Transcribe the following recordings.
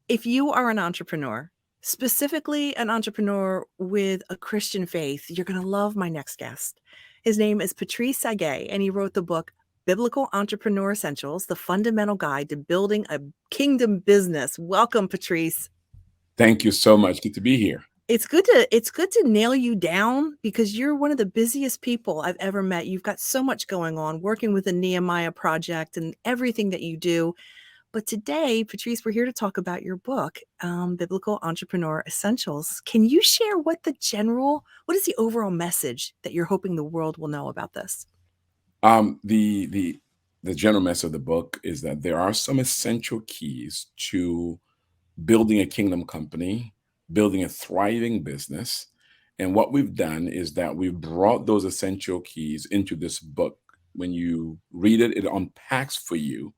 If you are an entrepreneur, specifically an entrepreneur with a Christian faith, you're going to love my next guest. His name is Patrice Tsague, and he wrote the book Biblical Entrepreneur Essentials, the fundamental guide to building a kingdom business. Welcome, Patrice. Thank you so much. Good to be here. It's good to nail you down because you're one of the busiest people I've ever met. You've got so much going on, working with the Nehemiah project and everything that you do. But today, Patrice, we're here to talk about your book, Biblical Entrepreneur Essentials. Can you share what is the overall message that you're hoping the world will know about this? The general message of the book is that there are some essential keys to building a kingdom company, building a thriving business. And what we've done is that we've brought those essential keys into this book. When you read it, it unpacks for you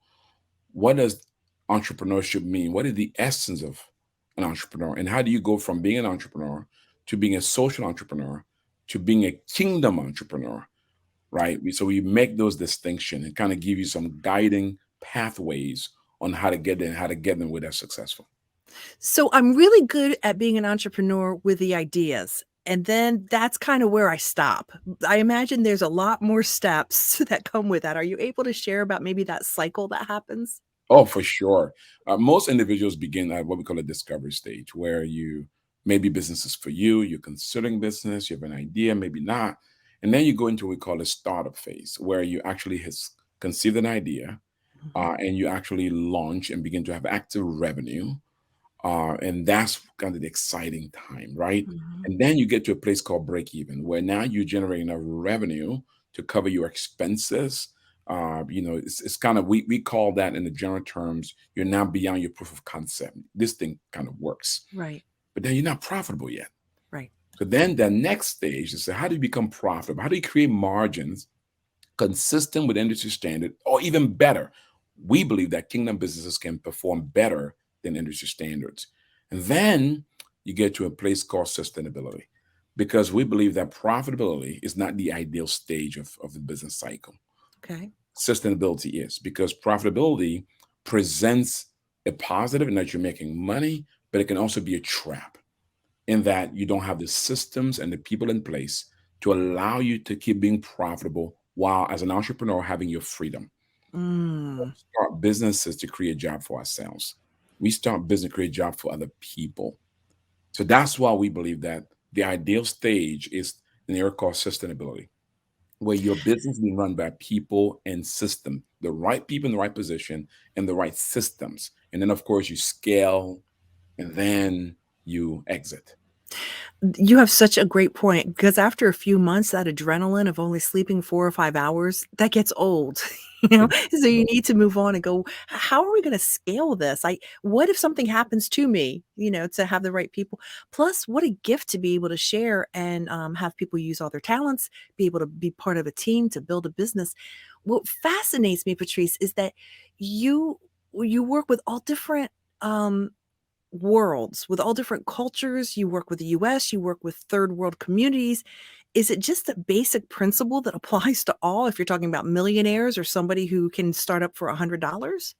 what does entrepreneurship mean? What is the essence of an entrepreneur? And how do you go from being an entrepreneur to being a social entrepreneur to being a kingdom entrepreneur? Right? So we make those distinctions and kind of give you some guiding pathways on how to get there and how to get them where they're successful. So I'm really good at being an entrepreneur with the ideas. And then that's kind of where I stop. I imagine there's a lot more steps that come with that. Are you able to share about maybe that cycle that happens? Oh, for sure. Most individuals begin at what we call a discovery stage, where you maybe business is for you, you're considering business, you have an idea, maybe not. And then you go into what we call a startup phase, where you actually has conceived an idea Mhm. and you actually launch and begin to have active revenue. And that's kind of the exciting time, right? Mhm. And then you get to a place called break even, where now you generate enough revenue to cover your expenses. It's kind of we call that in the general terms, you're now beyond your proof of concept. This thing kind of works, Right, but then you're not profitable yet. right. So then the next stage is how do you become profitable? How do you create margins consistent with industry standard or even better? We believe that kingdom businesses can perform better than industry standards. And then you get to a place called sustainability because we believe that profitability is not the ideal stage of the business cycle. Okay. Sustainability is because profitability presents a positive in that you're making money, but it can also be a trap in that you don't have the systems and the people in place to allow you to keep being profitable while as an entrepreneur having your freedom. Mm. Start businesses to create job for ourselves. We start business to create job for other people. So that's why we believe that the ideal stage is an area called sustainability, where your business is being run by people and system, the right people in the right position and the right systems. And then of course you scale and then you exit. You have such a great point because after a few months, that adrenaline of only sleeping 4 or 5 hours, that gets old, you know? So you need to move on and go, how are we gonna scale this? What if something happens to me, to have the right people? Plus, what a gift to be able to share and, have people use all their talents, be able to be part of a team to build a business. What fascinates me, Patrice, is that you you work with all different, um worlds, with all different cultures. You work with the US, you work with third world communities. Is it just a basic principle that applies to all if you're talking about millionaires or somebody who can start up for $100?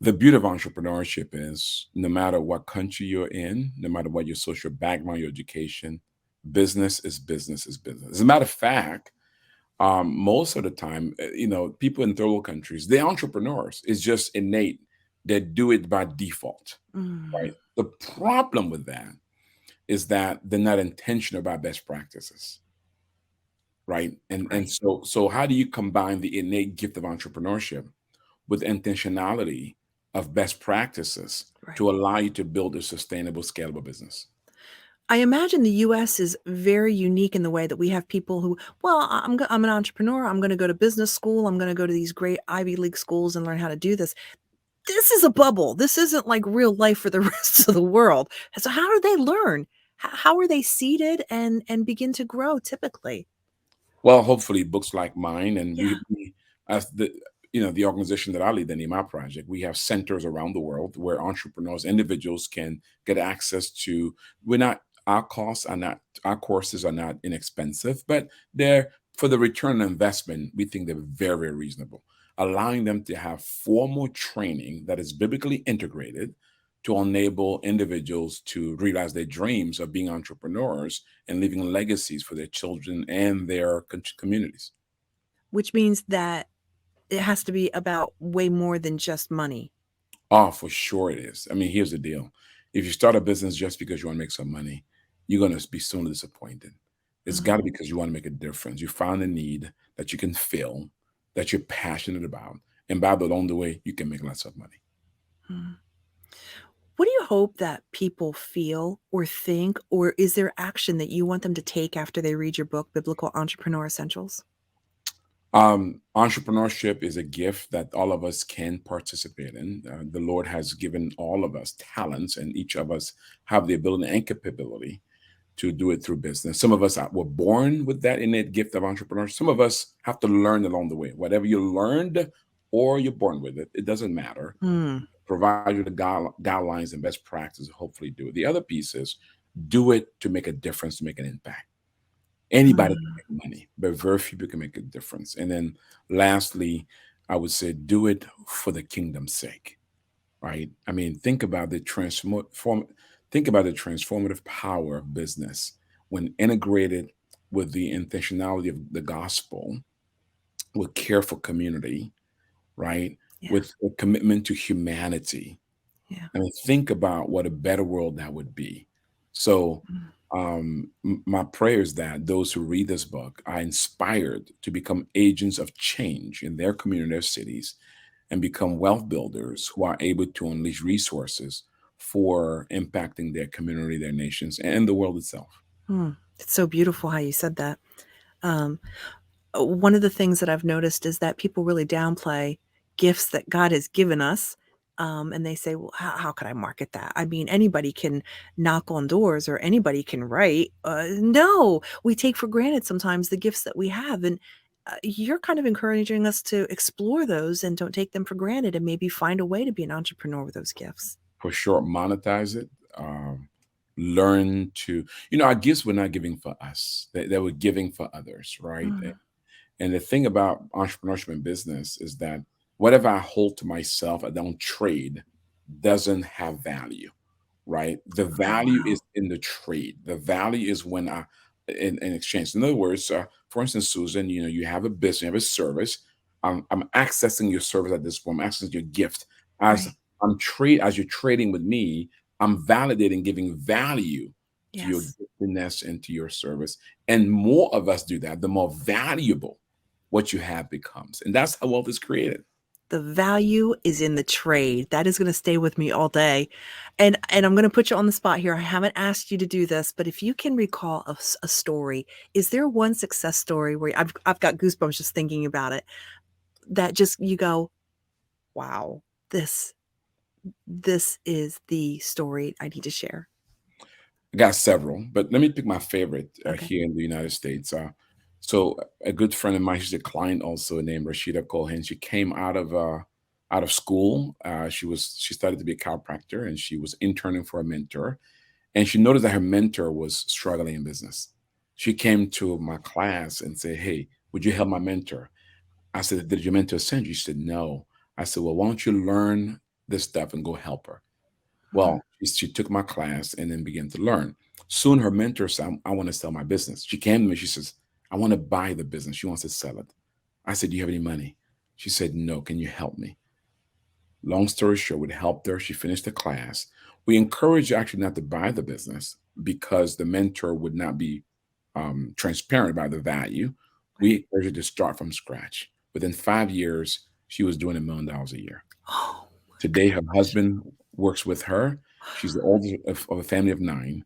The beauty of entrepreneurship is no matter what country you're in, no matter what your social background, your education, business is business is business. As a matter of fact, most of the time, people in third world countries, they're entrepreneurs. It's just innate. They do it by default, Mm, right? The problem with that is that they're not intentional about best practices, right? And right, so how do you combine the innate gift of entrepreneurship with intentionality of best practices right. to allow you to build a sustainable, scalable business? I imagine the US is very unique in the way that we have people who, well, I'm an entrepreneur, I'm gonna go to business school, I'm gonna go to these great Ivy League schools and learn how to do this. This is a bubble. This isn't like real life for the rest of the world. So how do they learn? How are they seeded and begin to grow typically? Well, hopefully, books like mine, and Yeah. as the organization that I lead, the NEMA project, we have centers around the world where entrepreneurs, individuals can get access to. We're not our courses are not inexpensive, but they're for the return on investment. We think they're very, very reasonable, allowing them to have formal training that is biblically integrated to enable individuals to realize their dreams of being entrepreneurs and leaving legacies for their children and their communities. Which means that it has to be about way more than just money. Oh, for sure it is. I mean, here's the deal. If you start a business just because you want to make some money, you're going to be soon disappointed. It's got to be because you want to make a difference. You found a need that you can fill, that you're passionate about. And by the along the way, you can make lots of money. Mhm. What do you hope that people feel or think, or is there action that you want them to take after they read your book, Biblical Entrepreneur Essentials? Entrepreneurship is a gift that all of us can participate in. The Lord has given all of us talents, and each of us have the ability and capability to do it through business. Some of us were born with that innate gift of entrepreneurship. Some of us have to learn along the way. Whatever you learned or you're born with it, it doesn't matter. Mm, Provide you the guidelines and best practices, hopefully do it. The other piece is do it to make a difference, to make an impact. Anybody can mm, make money, but very few people can make a difference. And then lastly, I would say do it for the kingdom's sake, right? I mean, think about the transformative power of business when integrated with the intentionality of the gospel, with care for community, right? yeah, With a commitment to humanity. yeah. I mean, think about what a better world that would be. So, Mm, my prayer is that those who read this book are inspired to become agents of change in their community, their cities, and become wealth builders who are able to unleash resources for impacting their community, their nations, and the world itself. mm. It's so beautiful how you said that. Um, One of the things that I've noticed is that people really downplay gifts that God has given us. And they say, well, how can I market that? I mean, anybody can knock on doors or anybody can write. No, we take for granted sometimes the gifts that we have. And you're kind of encouraging us to explore those and don't take them for granted and maybe find a way to be an entrepreneur with those gifts. For sure, monetize it. Learn to, our gifts were not giving for us; they were giving for others, right? Mm, And the thing about entrepreneurship and business is that whatever I hold to myself, I don't trade, doesn't have value, right? The oh, value wow. is in the trade. The value is when in exchange. In other words, for instance, Susan, you have a business, you have a service. I'm accessing your service at this point. I'm accessing your gift as Right. as you're trading with me. I'm validating, giving value to your Yes. giftedness and to your service. And more of us do that, the more valuable what you have becomes. And that's how wealth is created. The value is in the trade. That is gonna stay with me all day. And I'm gonna put you on the spot here. I haven't asked you to do this, but if you can recall a story, is there one success story where I've got goosebumps just thinking about it, that just you go, "Wow, this this is the story I need to share." I got several, but let me pick my favorite Okay. here in the United States. So a good friend of mine, she's a client also named Rashida Cohen. She came out of school. She started to be a chiropractor and she was interning for a mentor. And she noticed that her mentor was struggling in business. She came to my class and said, "Hey, would you help my mentor?" I said, "Did your mentor send you?" She said, "No." I said, "Well, why don't you learn this stuff and go help her?" Mhm. Well, she took my class and then began to learn. Soon her mentor said, I want to sell my business. She came to me, she says, "I want to buy the business." She wants to sell it. I said, "Do you have any money?" She said, "No. Can you help me?" Long story short, we helped her. She finished the class. We encouraged her actually not to buy the business because the mentor would not be transparent about the value. Right. We encouraged her to start from scratch. Within 5 years, she was doing $1 million a year. Oh my Today, her gosh. husband works with her. She's the oldest of a family of 9,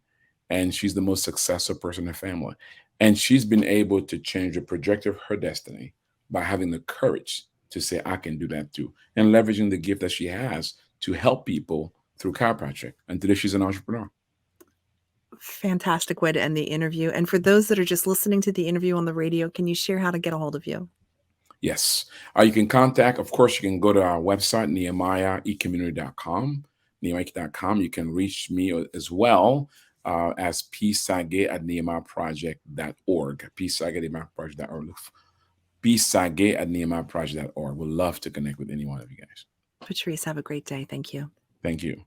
and she's the most successful person in her family. And she's been able to change the trajectory of her destiny by having the courage to say, "I can do that too," and leveraging the gift that she has to help people through chiropractic. And today, she's an entrepreneur. Fantastic way to end the interview. And for those that are just listening to the interview on the radio, can you share how to get a hold of you? Yes. You can contact, of course, you can go to our website, nehemiahecommunity.com, nehemiah.com. You can reach me as well as psage at nehemiahproject.org, psage at nehemiahproject.org, psage at nehemiahproject.org. We'd love to connect with any one of you guys. Patrice, have a great day. Thank you. Thank you.